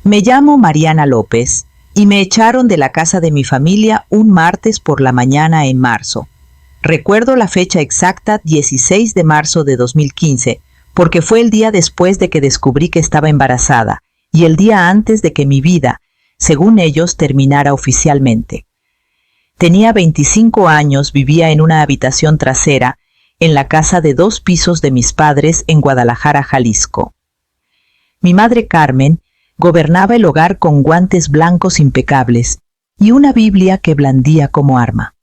Me llamo Mariana López y me echaron de la casa de mi familia un martes por la mañana en marzo. Recuerdo la fecha exacta, 16 de marzo de 2015, porque fue el día después de que descubrí que estaba embarazada y el día antes de que mi vida, según ellos, terminara oficialmente. Tenía 25 años, vivía en una habitación trasera en la casa de 2 pisos de mis padres en Guadalajara, Jalisco. Mi madre Carmen gobernaba el hogar con guantes blancos impecables y una Biblia que blandía como arma.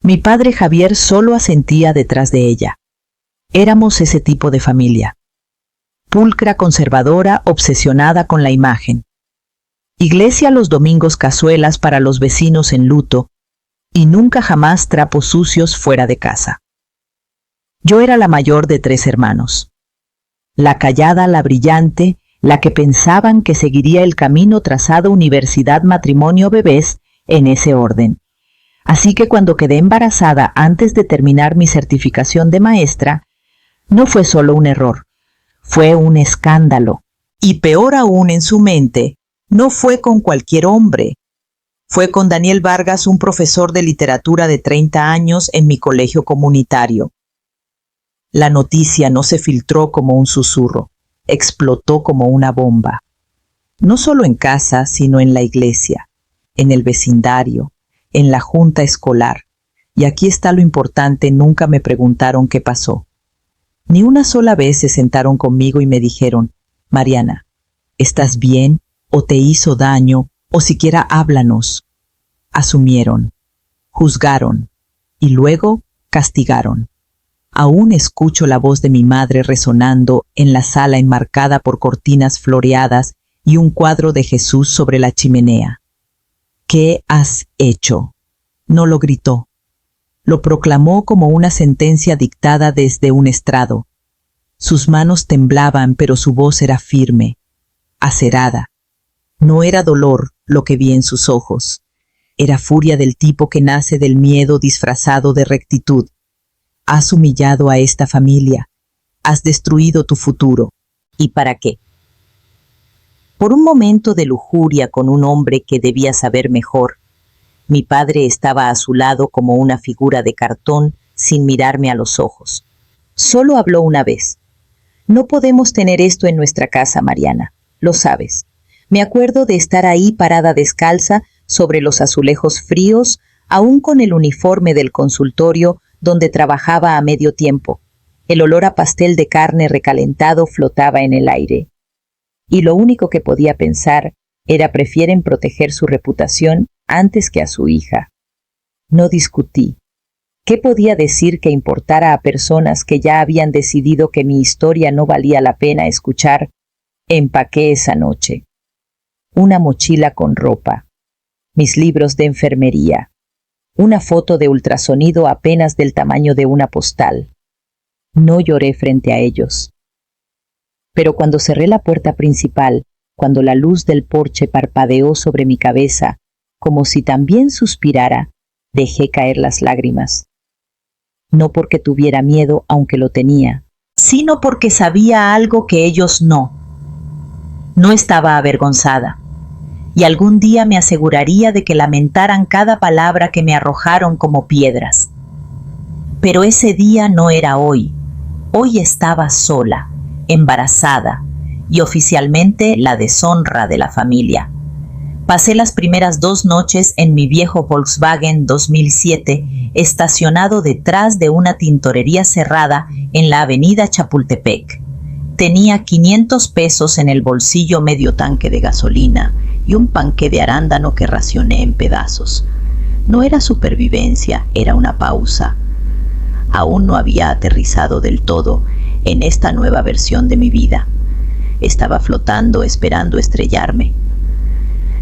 Mi padre Javier solo asentía detrás de ella. Éramos ese tipo de familia. Pulcra, conservadora, obsesionada con la imagen. Iglesia los domingos, cazuelas para los vecinos en luto y nunca jamás trapos sucios fuera de casa. Yo era la mayor de 3 hermanos. La callada, la brillante, la que pensaban que seguiría el camino trazado universidad, matrimonio, bebés, en ese orden. Así que cuando quedé embarazada antes de terminar mi certificación de maestra, no fue solo un error, fue un escándalo. Y peor aún en su mente, no fue con cualquier hombre. Fue con Daniel Vargas, un profesor de literatura de 30 años en mi colegio comunitario. La noticia no se filtró como un susurro, explotó como una bomba. No solo en casa, sino en la iglesia, en el vecindario, en la junta escolar. Y aquí está lo importante, nunca me preguntaron qué pasó. Ni una sola vez se sentaron conmigo y me dijeron, Mariana, ¿estás bien? ¿O te hizo daño? ¿O siquiera háblanos? Asumieron, juzgaron y luego castigaron. Aún escucho la voz de mi madre resonando en la sala enmarcada por cortinas floreadas y un cuadro de Jesús sobre la chimenea. ¿Qué has hecho? No lo gritó. Lo proclamó como una sentencia dictada desde un estrado. Sus manos temblaban, pero su voz era firme, acerada. No era dolor lo que vi en sus ojos. Era furia del tipo que nace del miedo disfrazado de rectitud. Has humillado a esta familia. Has destruido tu futuro. ¿Y para qué? Por un momento de lujuria con un hombre que debía saber mejor, mi padre estaba a su lado como una figura de cartón sin mirarme a los ojos. Solo habló una vez. No podemos tener esto en nuestra casa, Mariana. Lo sabes. Me acuerdo de estar ahí parada descalza sobre los azulejos fríos, aún con el uniforme del consultorio donde trabajaba a medio tiempo. El olor a pastel de carne recalentado flotaba en el aire. Y lo único que podía pensar era prefieren proteger su reputación antes que a su hija. No discutí. ¿Qué podía decir que importara a personas que ya habían decidido que mi historia no valía la pena escuchar? Empaqué esa noche. Una mochila con ropa, mis libros de enfermería, una foto de ultrasonido apenas del tamaño de una postal. No lloré frente a ellos. Pero cuando cerré la puerta principal, cuando la luz del porche parpadeó sobre mi cabeza, como si también suspirara, dejé caer las lágrimas. No porque tuviera miedo, aunque lo tenía, sino porque sabía algo que ellos no. No estaba avergonzada, y algún día me aseguraría de que lamentaran cada palabra que me arrojaron como piedras. Pero ese día no era hoy. Hoy estaba sola, embarazada, y oficialmente la deshonra de la familia. Pasé las primeras 2 noches en mi viejo Volkswagen 2007, estacionado detrás de una tintorería cerrada en la avenida Chapultepec. Tenía 500 pesos en el bolsillo, medio tanque de gasolina y un panqué de arándano que racioné en pedazos. No era supervivencia, era una pausa. Aún no había aterrizado del todo en esta nueva versión de mi vida. Estaba flotando, esperando estrellarme.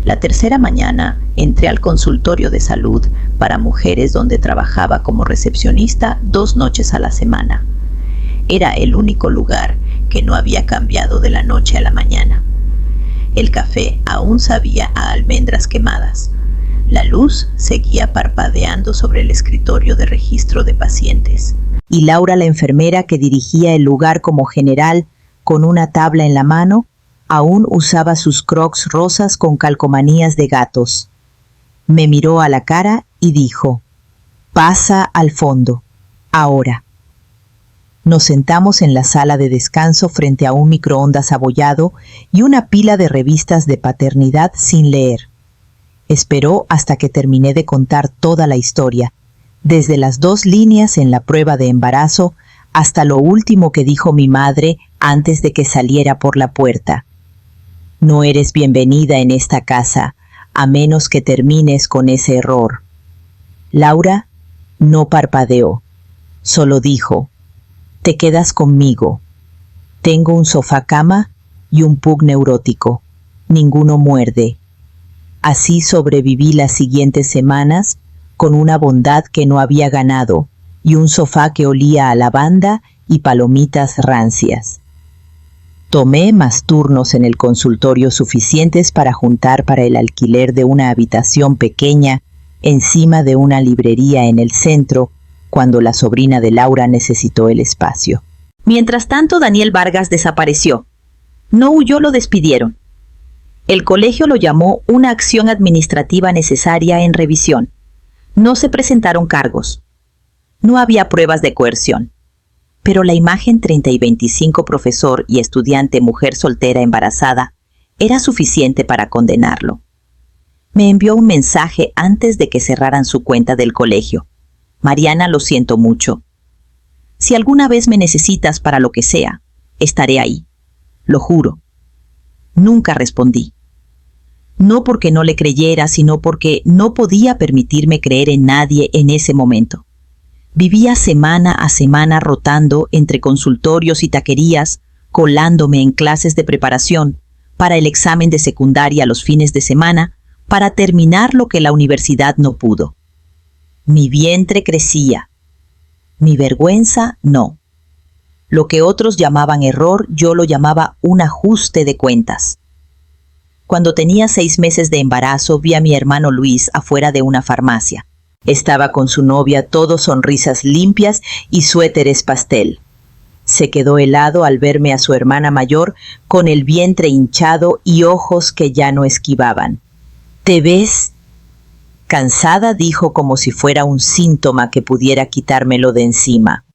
La tercera mañana entré al consultorio de salud para mujeres donde trabajaba como recepcionista 2 noches a la semana. Era el único lugar que no había cambiado de la noche a la mañana. El café aún sabía a almendras quemadas. La luz seguía parpadeando sobre el escritorio de registro de pacientes. Y Laura, la enfermera que dirigía el lugar como general, con una tabla en la mano, Aún usaba sus crocs rosas con calcomanías de gatos. Me miró a la cara y dijo: «Pasa al fondo, ahora». Nos sentamos en la sala de descanso frente a un microondas abollado y una pila de revistas de paternidad sin leer. Esperó hasta que terminé de contar toda la historia, desde las 2 líneas en la prueba de embarazo hasta lo último que dijo mi madre antes de que saliera por la puerta. «No eres bienvenida en esta casa, a menos que termines con ese error». Laura no parpadeó, solo dijo: «Te quedas conmigo. Tengo un sofá-cama y un pug neurótico. Ninguno muerde». Así sobreviví las siguientes semanas con una bondad que no había ganado y un sofá que olía a lavanda y palomitas rancias. Tomé más turnos en el consultorio suficientes para juntar para el alquiler de una habitación pequeña encima de una librería en el centro cuando la sobrina de Laura necesitó el espacio. Mientras tanto, Daniel Vargas desapareció. No huyó, lo despidieron. El colegio lo llamó una acción administrativa necesaria en revisión. No se presentaron cargos. No había pruebas de coerción. Pero la imagen 30 y 25 profesor y estudiante mujer soltera embarazada era suficiente para condenarlo. Me envió un mensaje antes de que cerraran su cuenta del colegio. «Mariana, lo siento mucho. Si alguna vez me necesitas para lo que sea, estaré ahí. Lo juro». Nunca respondí. No porque no le creyera, sino porque no podía permitirme creer en nadie en ese momento. Vivía semana a semana rotando entre consultorios y taquerías, colándome en clases de preparación para el examen de secundaria los fines de semana, para terminar lo que la universidad no pudo. Mi vientre crecía. Mi vergüenza, no. Lo que otros llamaban error, yo lo llamaba un ajuste de cuentas. Cuando tenía 6 meses de embarazo, vi a mi hermano Luis afuera de una farmacia. Estaba con su novia, todo sonrisas limpias y suéteres pastel. Se quedó helado al verme a su hermana mayor con el vientre hinchado y ojos que ya no esquivaban. «¿Te ves?» Cansada, dijo como si fuera un síntoma que pudiera quitármelo de encima.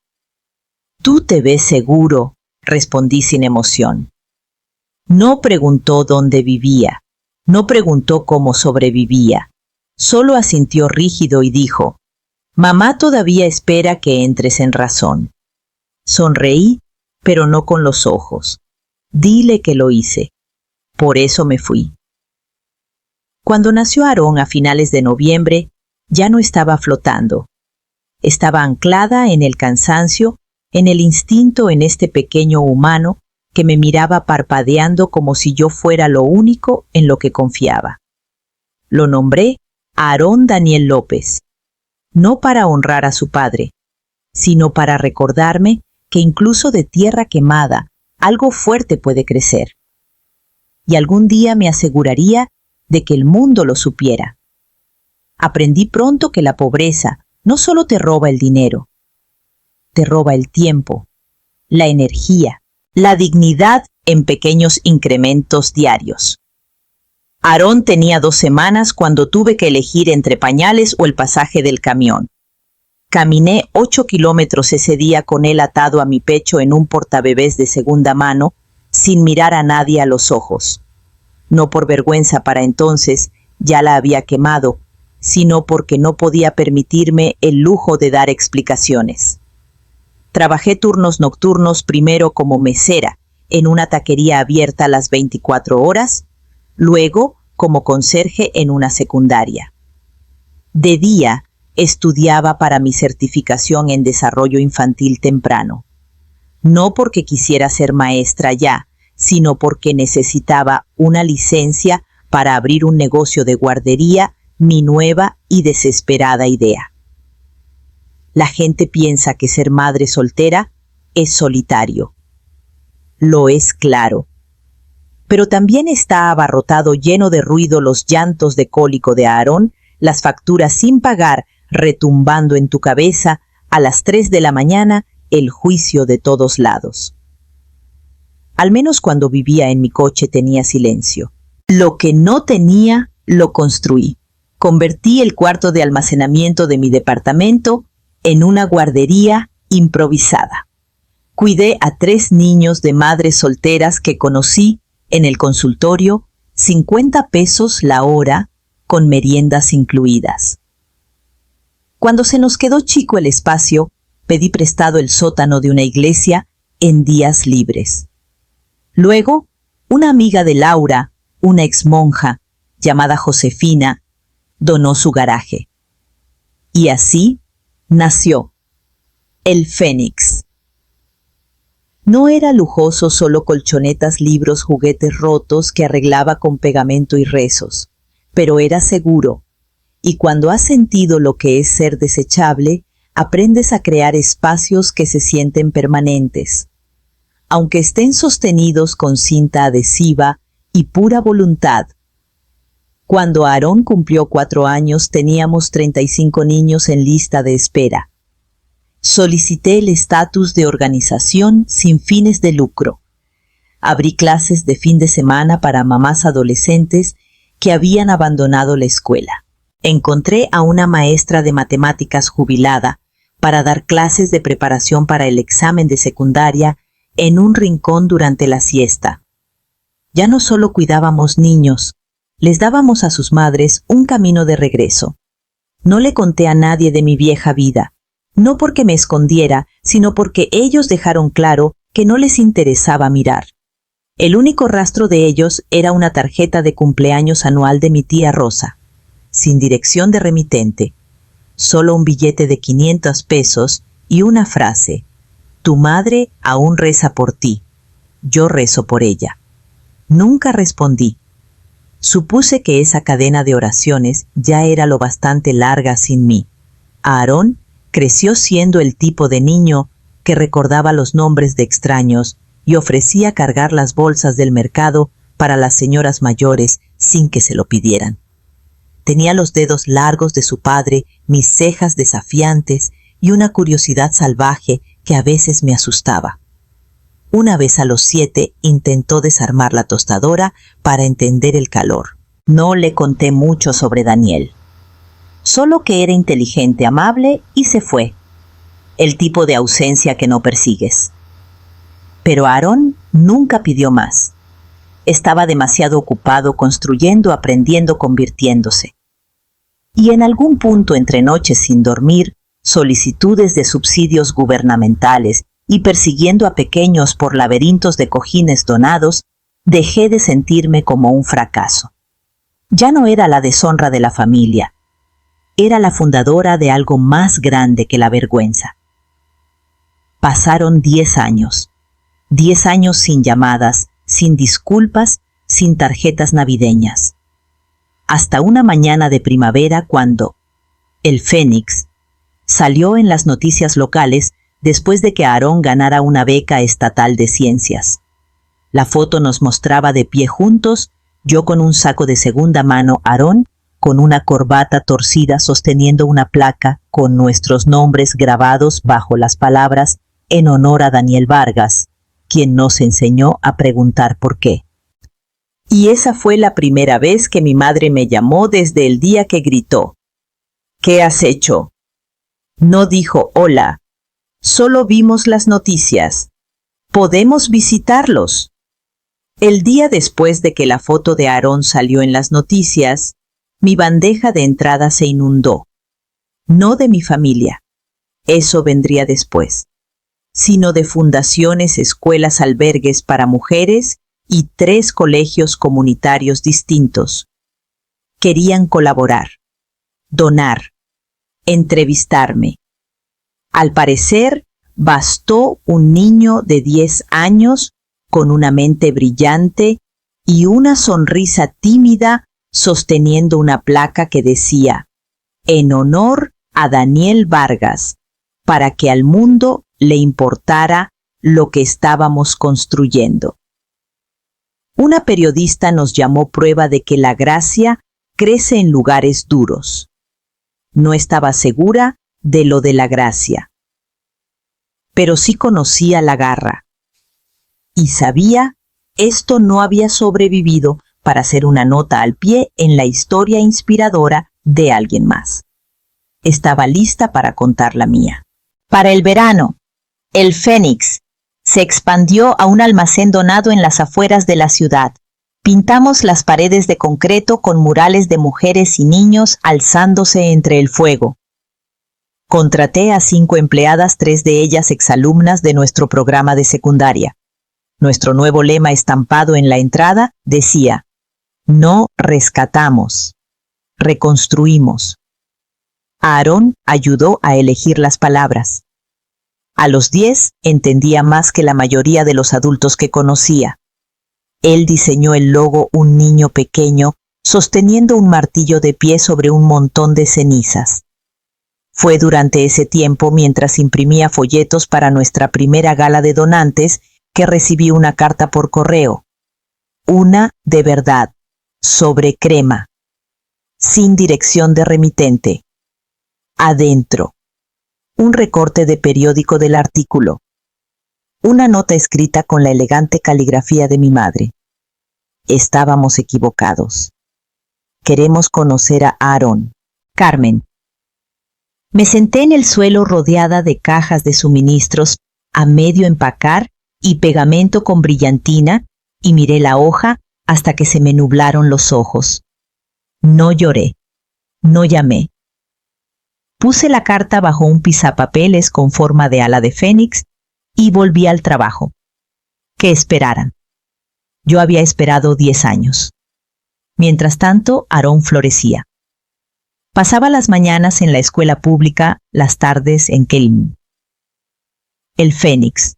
«Tú te ves seguro», respondí sin emoción. No preguntó dónde vivía, no preguntó cómo sobrevivía. Solo asintió rígido y dijo: «Mamá todavía espera que entres en razón». Sonreí, pero no con los ojos. Dile que lo hice. Por eso me fui. Cuando nació Aarón a finales de noviembre, ya no estaba flotando. Estaba anclada en el cansancio, en el instinto, en este pequeño humano que me miraba parpadeando como si yo fuera lo único en lo que confiaba. Lo nombré Aarón Daniel López, no para honrar a su padre, sino para recordarme que incluso de tierra quemada algo fuerte puede crecer. Y algún día me aseguraría de que el mundo lo supiera. Aprendí pronto que la pobreza no solo te roba el dinero, te roba el tiempo, la energía, la dignidad en pequeños incrementos diarios. Aarón tenía 2 semanas cuando tuve que elegir entre pañales o el pasaje del camión. Caminé 8 kilómetros ese día con él atado a mi pecho en un portabebés de segunda mano, sin mirar a nadie a los ojos. No por vergüenza, para entonces ya la había quemado, sino porque no podía permitirme el lujo de dar explicaciones. Trabajé turnos nocturnos, primero como mesera en una taquería abierta las 24 horas, luego como conserje en una secundaria. De día estudiaba para mi certificación en desarrollo infantil temprano. No porque quisiera ser maestra ya, sino porque necesitaba una licencia para abrir un negocio de guardería, mi nueva y desesperada idea. La gente piensa que ser madre soltera es solitario. Lo es, claro. Pero también está abarrotado, lleno de ruido, los llantos de cólico de Aarón, las facturas sin pagar retumbando en tu cabeza, a las 3 de la mañana, el juicio de todos lados. Al menos cuando vivía en mi coche tenía silencio. Lo que no tenía, lo construí. Convertí el cuarto de almacenamiento de mi departamento en una guardería improvisada. Cuidé a 3 niños de madres solteras que conocí en el consultorio, 50 pesos la hora, con meriendas incluidas. Cuando se nos quedó chico el espacio, pedí prestado el sótano de una iglesia en días libres. Luego, una amiga de Laura, una exmonja, llamada Josefina, donó su garaje. Y así nació el Fénix. No era lujoso, solo colchonetas, libros, juguetes rotos que arreglaba con pegamento y rezos, pero era seguro. Y cuando has sentido lo que es ser desechable, aprendes a crear espacios que se sienten permanentes. Aunque estén sostenidos con cinta adhesiva y pura voluntad. Cuando Aarón cumplió 4 años, teníamos 35 niños en lista de espera. Solicité el estatus de organización sin fines de lucro. Abrí clases de fin de semana para mamás adolescentes que habían abandonado la escuela. Encontré a una maestra de matemáticas jubilada para dar clases de preparación para el examen de secundaria en un rincón durante la siesta. Ya no solo cuidábamos niños, les dábamos a sus madres un camino de regreso. No le conté a nadie de mi vieja vida, no porque me escondiera, sino porque ellos dejaron claro que no les interesaba mirar. El único rastro de ellos era una tarjeta de cumpleaños anual de mi tía Rosa, sin dirección de remitente, solo un billete de 500 pesos y una frase: tu madre aún reza por ti, yo rezo por ella. Nunca respondí. Supuse que esa cadena de oraciones ya era lo bastante larga sin mí. Aarón creció siendo el tipo de niño que recordaba los nombres de extraños y ofrecía cargar las bolsas del mercado para las señoras mayores sin que se lo pidieran. Tenía los dedos largos de su padre, mis cejas desafiantes y una curiosidad salvaje que a veces me asustaba. Una vez a los 7 intentó desarmar la tostadora para entender el calor. No le conté mucho sobre Daniel. Solo que era inteligente, amable y se fue. El tipo de ausencia que no persigues. Pero Aarón nunca pidió más. Estaba demasiado ocupado construyendo, aprendiendo, convirtiéndose. Y en algún punto, entre noches sin dormir, solicitudes de subsidios gubernamentales y persiguiendo a pequeños por laberintos de cojines donados, dejé de sentirme como un fracaso. Ya no era la deshonra de la familia. Era la fundadora de algo más grande que la vergüenza. Pasaron 10 años. 10 años sin llamadas, sin disculpas, sin tarjetas navideñas. Hasta una mañana de primavera cuando el Fénix salió en las noticias locales después de que Aarón ganara una beca estatal de ciencias. La foto nos mostraba de pie juntos, yo con un saco de segunda mano, Aarón con una corbata torcida sosteniendo una placa con nuestros nombres grabados bajo las palabras en honor a Daniel Vargas, quien nos enseñó a preguntar por qué. Y esa fue la primera vez que mi madre me llamó desde el día que gritó: ¿qué has hecho? No dijo hola, solo vimos las noticias. ¿Podemos visitarlos? El día después de que la foto de Aarón salió en las noticias, mi bandeja de entrada se inundó. No de mi familia, eso vendría después, sino de fundaciones, escuelas, albergues para mujeres y 3 colegios comunitarios distintos. Querían colaborar, donar, entrevistarme. Al parecer, bastó un niño de 10 años con una mente brillante y una sonrisa tímida sosteniendo una placa que decía: en honor a Daniel Vargas, para que al mundo le importara lo que estábamos construyendo. Una periodista nos llamó prueba de que la gracia crece en lugares duros. No estaba segura de lo de la gracia, pero sí conocía la garra. y sabía, esto no había sobrevivido para hacer una nota al pie en la historia inspiradora de alguien más. Estaba lista para contar la mía. Para el verano, el Fénix se expandió a un almacén donado en las afueras de la ciudad. Pintamos las paredes de concreto con murales de mujeres y niños alzándose entre el fuego. Contraté a 5 empleadas, 3 de ellas exalumnas de nuestro programa de secundaria. Nuestro nuevo lema estampado en la entrada decía: no rescatamos, reconstruimos. Aarón ayudó a elegir las palabras. A los 10 entendía más que la mayoría de los adultos que conocía. Él diseñó el logo, un niño pequeño sosteniendo un martillo de pie sobre un montón de cenizas. Fue durante ese tiempo, mientras imprimía folletos para nuestra primera gala de donantes, que recibí una carta por correo. Una de verdad, sobre crema, sin dirección de remitente. Adentro, un recorte de periódico del artículo. Una nota escrita con la elegante caligrafía de mi madre. Estábamos equivocados. Queremos conocer a Aarón. Carmen. Me senté en el suelo rodeada de cajas de suministros a medio empacar y pegamento con brillantina y miré la hoja hasta que se me nublaron los ojos. No lloré. No llamé. Puse la carta bajo un pisapapeles con forma de ala de fénix y volví al trabajo. Que esperaran. Yo había esperado 10 años. Mientras tanto, Aarón florecía. Pasaba las mañanas en la escuela pública, las tardes en Kelm. El Fénix,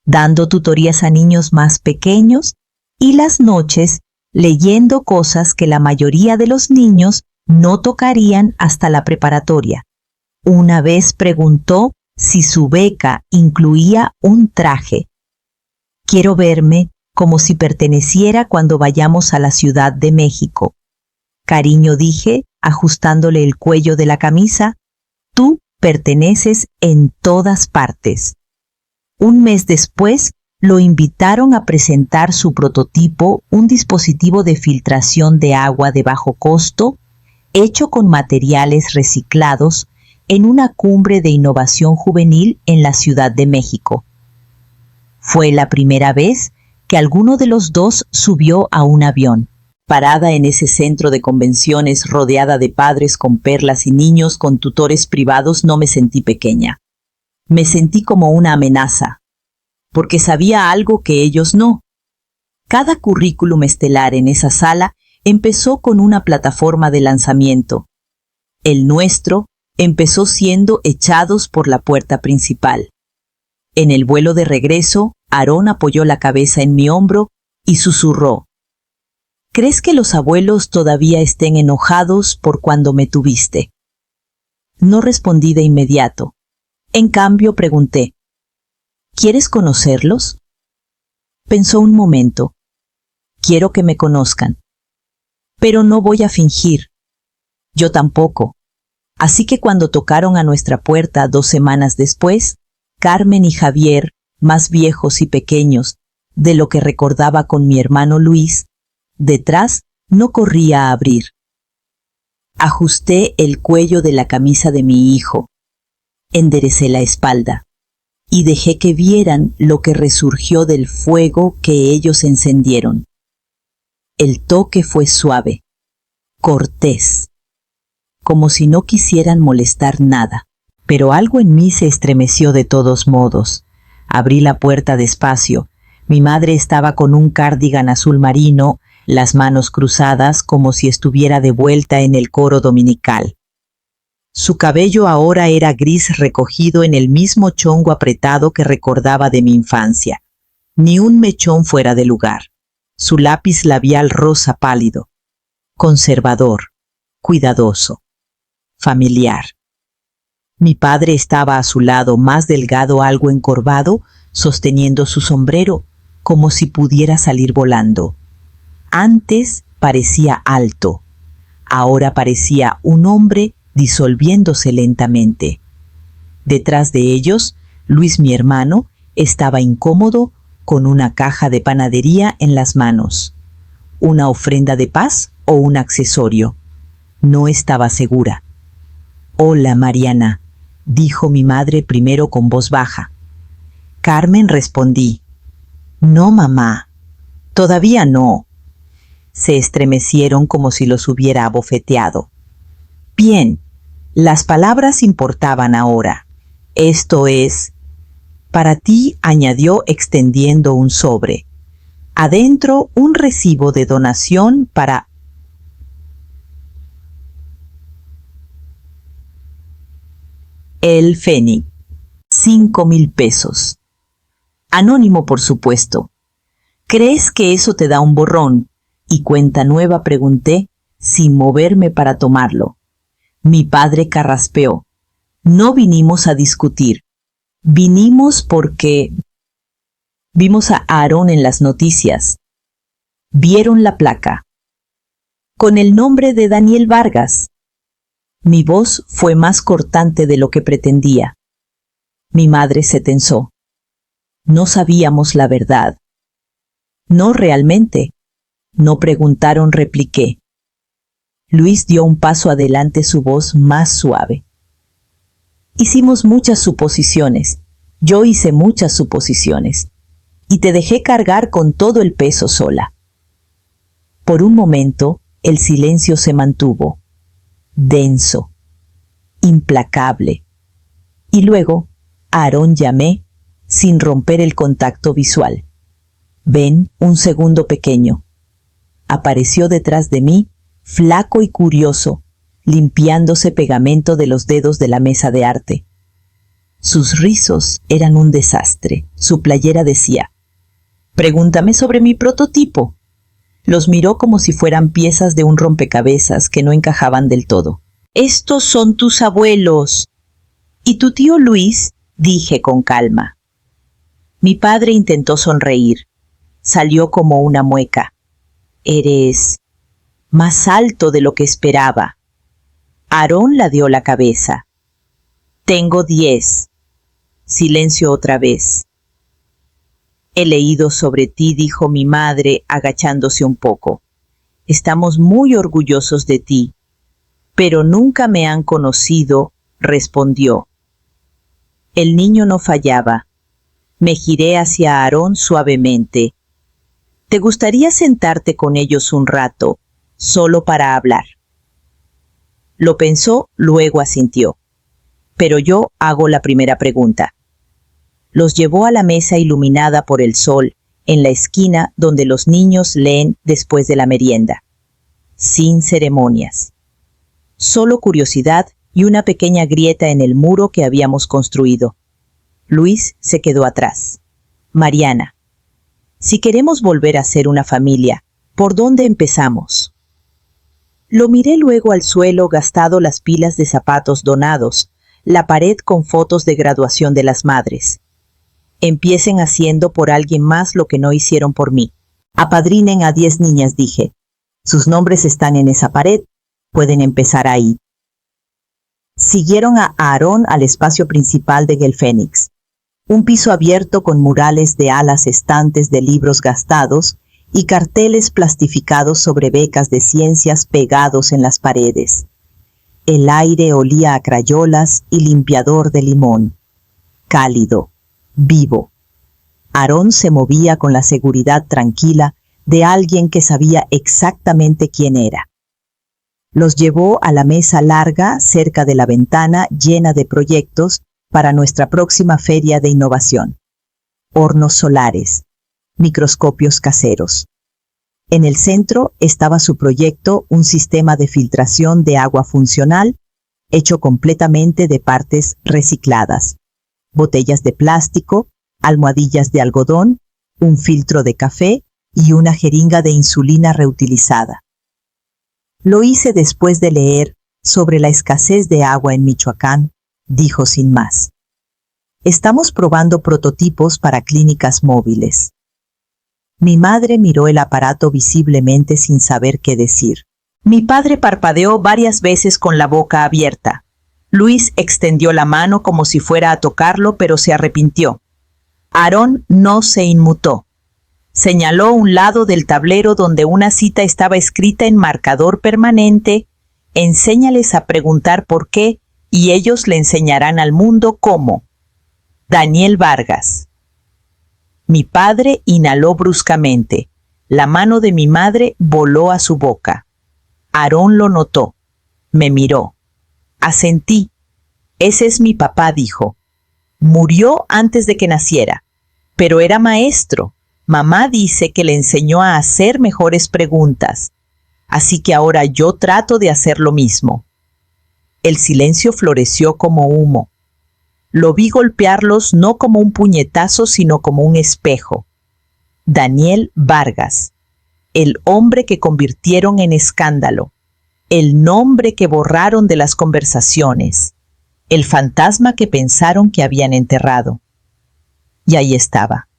dando tutorías a niños más pequeños y las noches leyendo cosas que la mayoría de los niños no tocarían hasta la preparatoria. Una vez preguntó si su beca incluía un traje. Quiero verme como si perteneciera cuando vayamos a la Ciudad de México. Cariño, dije, ajustándole el cuello de la camisa, tú perteneces en todas partes. Un mes después, lo invitaron a presentar su prototipo, un dispositivo de filtración de agua de bajo costo, hecho con materiales reciclados, en una cumbre de innovación juvenil en la Ciudad de México. Fue la primera vez que alguno de los dos subió a un avión. Parada en ese centro de convenciones rodeada de padres con perlas y niños con tutores privados, no me sentí pequeña. Me sentí como una amenaza, porque sabía algo que ellos no. Cada currículum estelar en esa sala empezó con una plataforma de lanzamiento. El nuestro empezó siendo echados por la puerta principal. En el vuelo de regreso, Aarón apoyó la cabeza en mi hombro y susurró: ¿crees que los abuelos todavía estén enojados por cuando me tuviste? No respondí de inmediato. En cambio, pregunté: ¿quieres conocerlos? Pensó un momento. Quiero que me conozcan. Pero no voy a fingir. Yo tampoco. Así que cuando tocaron a nuestra puerta 2 semanas después, Carmen y Javier, más viejos y pequeños de lo que recordaba con mi hermano Luis, detrás no corría a abrir. Ajusté el cuello de la camisa de mi hijo, enderecé la espalda y dejé que vieran lo que resurgió del fuego que ellos encendieron. El toque fue suave, cortés, como si no quisieran molestar nada, pero algo en mí se estremeció de todos modos. Abrí la puerta despacio. Mi madre estaba con un cardigan azul marino, las manos cruzadas como si estuviera de vuelta en el coro dominical. Su cabello ahora era gris recogido en el mismo chongo apretado que recordaba de mi infancia. Ni un mechón fuera de lugar. Su lápiz labial rosa pálido. Conservador, cuidadoso, familiar. Mi padre estaba a su lado, más delgado, algo encorvado, sosteniendo su sombrero, como si pudiera salir volando. Antes parecía alto, ahora parecía un hombre disolviéndose lentamente. Detrás de ellos, Luis, mi hermano, estaba incómodo, con una caja de panadería en las manos. ¿Una ofrenda de paz o un accesorio? No estaba segura. «Hola, Mariana», dijo mi madre primero con voz baja. «Carmen», respondí. «No, mamá, todavía no». Se estremecieron como si los hubiera abofeteado. «Bien, las palabras importaban ahora. Esto es, para ti», añadió extendiendo un sobre. Adentro un recibo de donación para El Fénix. 5,000 pesos. Anónimo, por supuesto. «¿Crees que eso te da un borrón y cuenta nueva?», pregunté, sin moverme para tomarlo. Mi padre carraspeó. «No vinimos a discutir. Vinimos porque vimos a Aarón en las noticias. Vieron la placa. Con el nombre de Daniel Vargas». Mi voz fue más cortante de lo que pretendía. Mi madre se tensó. No sabíamos la verdad. «No, realmente». «No preguntaron», repliqué. Luis dio un paso adelante, su voz más suave. «Hicimos muchas suposiciones. Yo hice muchas suposiciones. Y te dejé cargar con todo el peso sola». Por un momento, el silencio se mantuvo, denso, implacable. Y luego, Aarón, llamé, sin romper el contacto visual. «Ven, un segundo, pequeño». Apareció detrás de mí, flaco y curioso, limpiándose pegamento de los dedos de la mesa de arte. Sus rizos eran un desastre. Su playera decía: «Pregúntame sobre mi prototipo». Los miró como si fueran piezas de un rompecabezas que no encajaban del todo. «Estos son tus abuelos. ¿Y tu tío Luis?», dije con calma. Mi padre intentó sonreír. Salió como una mueca. «Eres más alto de lo que esperaba». Aarón ladeó la cabeza. «Tengo 10. Silencio otra vez. «He leído sobre ti», dijo mi madre, agachándose un poco. «Estamos muy orgullosos de ti». «Pero nunca me han conocido», respondió. El niño no fallaba. Me giré hacia Aarón suavemente. «¿Te gustaría sentarte con ellos un rato, solo para hablar?». Lo pensó, luego asintió. «Pero yo hago la primera pregunta». Los llevó a la mesa iluminada por el sol, en la esquina donde los niños leen después de la merienda. Sin ceremonias. Solo curiosidad y una pequeña grieta en el muro que habíamos construido. Luis se quedó atrás. «Mariana, si queremos volver a ser una familia, ¿por dónde empezamos?». Lo miré luego al suelo, gastado, las pilas de zapatos donados, la pared con fotos de graduación de las madres. «Empiecen haciendo por alguien más lo que no hicieron por mí. Apadrinen a 10 niñas», dije. «Sus nombres están en esa pared. Pueden empezar ahí». Siguieron a Aarón al espacio principal de El Fénix. Un piso abierto con murales de alas, estantes de libros gastados y carteles plastificados sobre becas de ciencias pegados en las paredes. El aire olía a crayolas y limpiador de limón. Cálido, vivo. Aarón se movía con la seguridad tranquila de alguien que sabía exactamente quién era. Los llevó a la mesa larga cerca de la ventana llena de proyectos para nuestra próxima feria de innovación. Hornos solares, microscopios caseros. En el centro estaba su proyecto, un sistema de filtración de agua funcional hecho completamente de partes recicladas. Botellas de plástico, almohadillas de algodón, un filtro de café y una jeringa de insulina reutilizada. Lo hice después de leer sobre la escasez de agua en Michoacán, dijo sin más. Estamos probando prototipos para clínicas móviles. Mi madre miró el aparato visiblemente sin saber qué decir. Mi padre parpadeó varias veces con la boca abierta. Luis extendió la mano como si fuera a tocarlo, pero se arrepintió. Aarón no se inmutó. Señaló un lado del tablero donde una cita estaba escrita en marcador permanente: enséñales a preguntar por qué y ellos le enseñarán al mundo cómo. Daniel Vargas. Mi padre inhaló bruscamente. La mano de mi madre voló a su boca. Aarón lo notó. Me miró. Asentí. Ese es mi papá, dijo. Murió antes de que naciera, pero era maestro. Mamá dice que le enseñó a hacer mejores preguntas. Así que ahora yo trato de hacer lo mismo. El silencio floreció como humo. Lo vi golpearlos no como un puñetazo, sino como un espejo. Daniel Vargas, el hombre que convirtieron en escándalo, el nombre que borraron de las conversaciones, el fantasma que pensaron que habían enterrado. Y ahí estaba,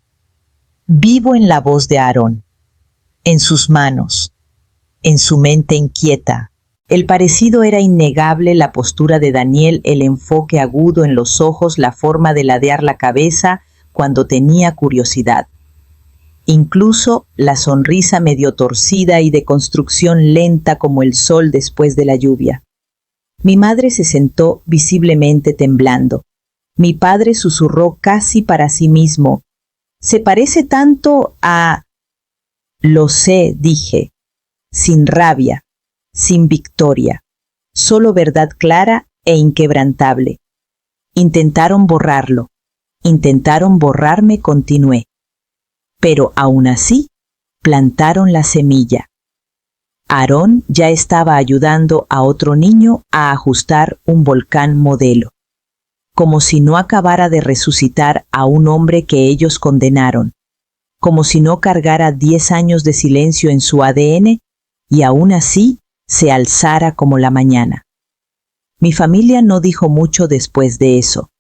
vivo en la voz de Aarón, en sus manos, en su mente inquieta. El parecido era innegable: la postura de Daniel, el enfoque agudo en los ojos, la forma de ladear la cabeza cuando tenía curiosidad. Incluso la sonrisa medio torcida y de construcción lenta como el sol después de la lluvia. Mi madre se sentó visiblemente temblando. Mi padre susurró casi para sí mismo: «Se parece tanto a...». «Lo sé», dije, sin rabia, sin victoria, solo verdad clara e inquebrantable. Intentaron borrarlo, intentaron borrarme, continué. Pero aún así, plantaron la semilla. Aarón ya estaba ayudando a otro niño a ajustar un volcán modelo, como si no acabara de resucitar a un hombre que ellos condenaron, como si no cargara 10 años de silencio en su ADN y aún así se alzara como la mañana. Mi familia no dijo mucho después de eso.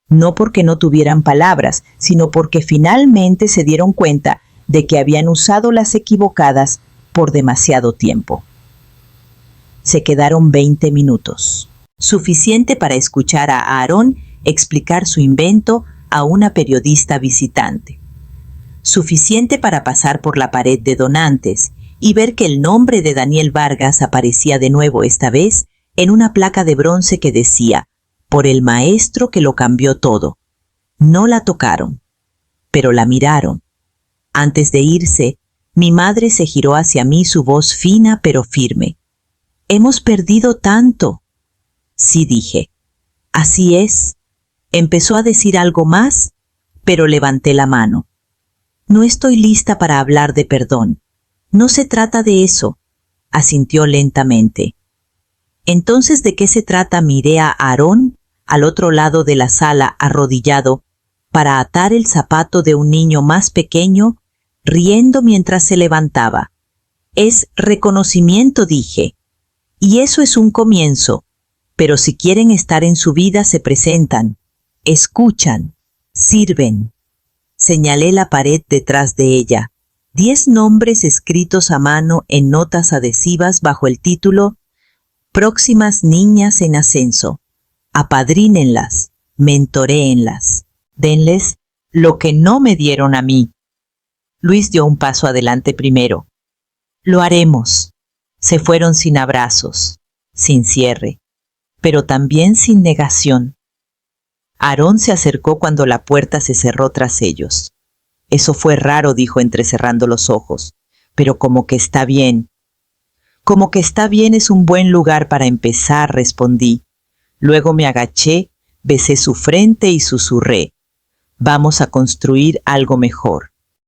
No porque no tuvieran palabras, sino porque finalmente se dieron cuenta de que habían usado las equivocadas por demasiado tiempo. Se quedaron 20 minutos, suficiente para escuchar a Aarón explicar su invento a una periodista visitante. Suficiente para pasar por la pared de donantes y ver que el nombre de Daniel Vargas aparecía de nuevo, esta vez en una placa de bronce que decía: «Por el maestro que lo cambió todo». No la tocaron, pero la miraron. Antes de irse, mi madre se giró hacia mí, su voz fina pero firme. «Hemos perdido tanto». Sí, dije. «Así es». Empezó a decir algo más, pero levanté la mano. «No estoy lista para hablar de perdón. No se trata de eso», asintió lentamente. «Entonces, ¿de qué se trata?». Miré a Aarón, al otro lado de la sala, arrodillado, para atar el zapato de un niño más pequeño, riendo mientras se levantaba. «Es reconocimiento», dije. «Y eso es un comienzo. Pero si quieren estar en su vida, se presentan, escuchan, sirven». Señalé la pared detrás de ella. 10 nombres escritos a mano en notas adhesivas bajo el título: «Próximas niñas en ascenso. Apadrínenlas, mentoréenlas, denles lo que no me dieron a mí». Luis dio un paso adelante primero. «Lo haremos». Se fueron sin abrazos, sin cierre, pero también sin negación. Aarón se acercó cuando la puerta se cerró tras ellos. «Eso fue raro», dijo entrecerrando los ojos, «pero como que está bien». «Como que está bien es un buen lugar para empezar», respondí. Luego me agaché, besé su frente y susurré: «Vamos a construir algo mejor».